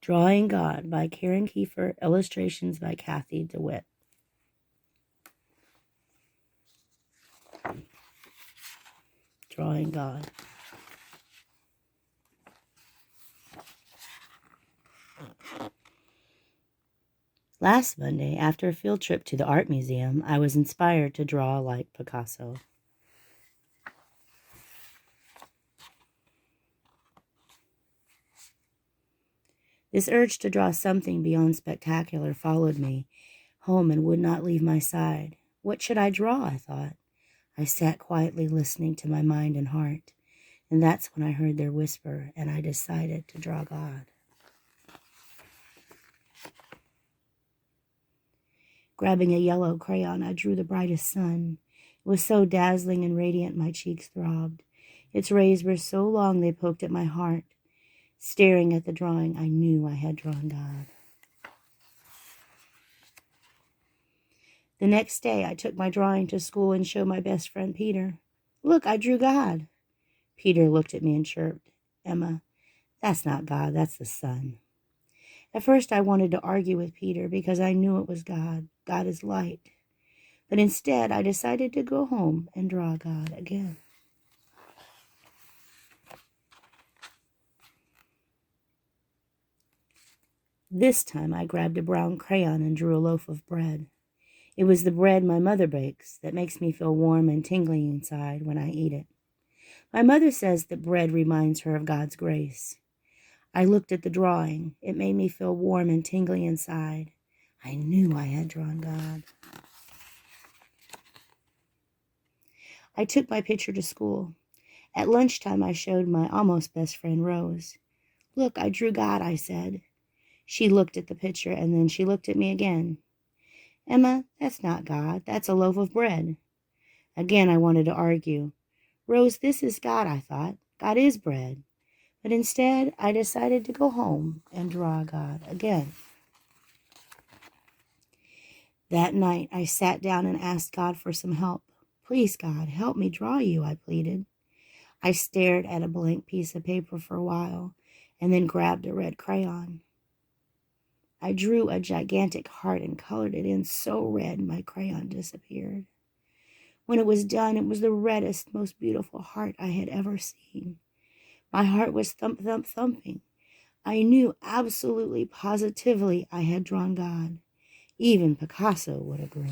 Drawing God by Kiefer, illustrations by Kathy DeWitt. Drawing God. Last Monday, after a field trip to the art museum, I was inspired to draw like Picasso. This urge to draw something beyond spectacular followed me home and would not leave my side. What should I draw, I thought. I sat quietly listening to my mind and heart, and that's when I heard their whisper, and I decided to draw God. Grabbing a yellow crayon, I drew the brightest sun. It was so dazzling and radiant my cheeks throbbed. Its rays were so long they poked at my heart. Staring at the drawing, I knew I had drawn God. The next day, I took my drawing to school and showed my best friend Peter. Look, I drew God. Peter looked at me and chirped, Emma, that's not God, that's the sun. At first, I wanted to argue with Peter because I knew it was God. God is light. But instead, I decided to go home and draw God again. This time, I grabbed a brown crayon and drew a loaf of bread. It was the bread my mother bakes that makes me feel warm and tingling inside when I eat it. My mother says that bread reminds her of God's grace. I looked at the drawing. It made me feel warm and tingly inside. I knew I had drawn God. I took my picture to school. At lunchtime, I showed my almost best friend, Rose. Look, I drew God, I said. She looked at the picture, and then she looked at me again. Emma, that's not God. That's a loaf of bread. Again, I wanted to argue. Rose, this is God, I thought. God is bread. But instead, I decided to go home and draw God again. That night, I sat down and asked God for some help. Please, God, help me draw you, I pleaded. I stared at a blank piece of paper for a while and then grabbed a red crayon. I drew a gigantic heart and colored it in so red my crayon disappeared. When it was done, it was the reddest, most beautiful heart I had ever seen. My heart was thump, thump, thumping. I knew absolutely, positively I had drawn God. Even Picasso would agree.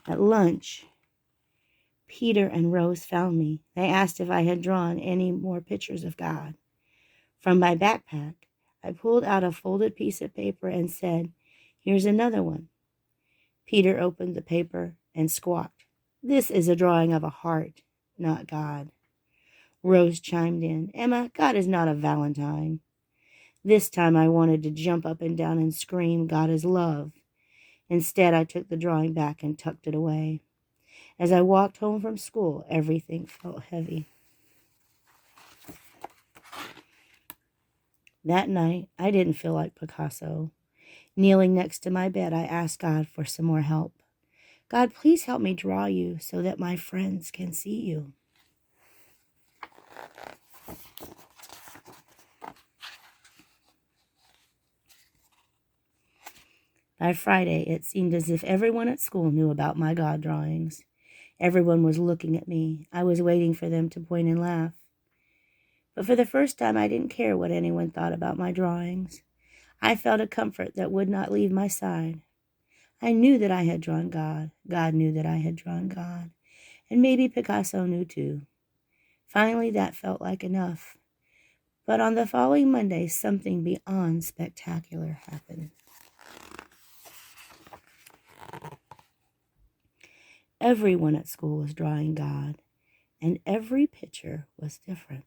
At lunch, Peter and Rose found me. They asked if I had drawn any more pictures of God. From my backpack, I pulled out a folded piece of paper and said, Here's another one. Peter opened the paper and squawked, This is a drawing of a heart, not God. Rose chimed in, Emma, God is not a Valentine. This time I wanted to jump up and down and scream, God is love. Instead, I took the drawing back and tucked it away. As I walked home from school, everything felt heavy. That night, I didn't feel like Picasso. Kneeling next to my bed, I asked God for some more help. God, please help me draw you so that my friends can see you. By Friday, it seemed as if everyone at school knew about my God drawings. Everyone was looking at me. I was waiting for them to point and laugh. But for the first time, I didn't care what anyone thought about my drawings. I felt a comfort that would not leave my side. I knew that I had drawn God. God knew that I had drawn God. And maybe Picasso knew too. Finally, that felt like enough. But on the following Monday, something beyond spectacular happened. Everyone at school was drawing God, and every picture was different.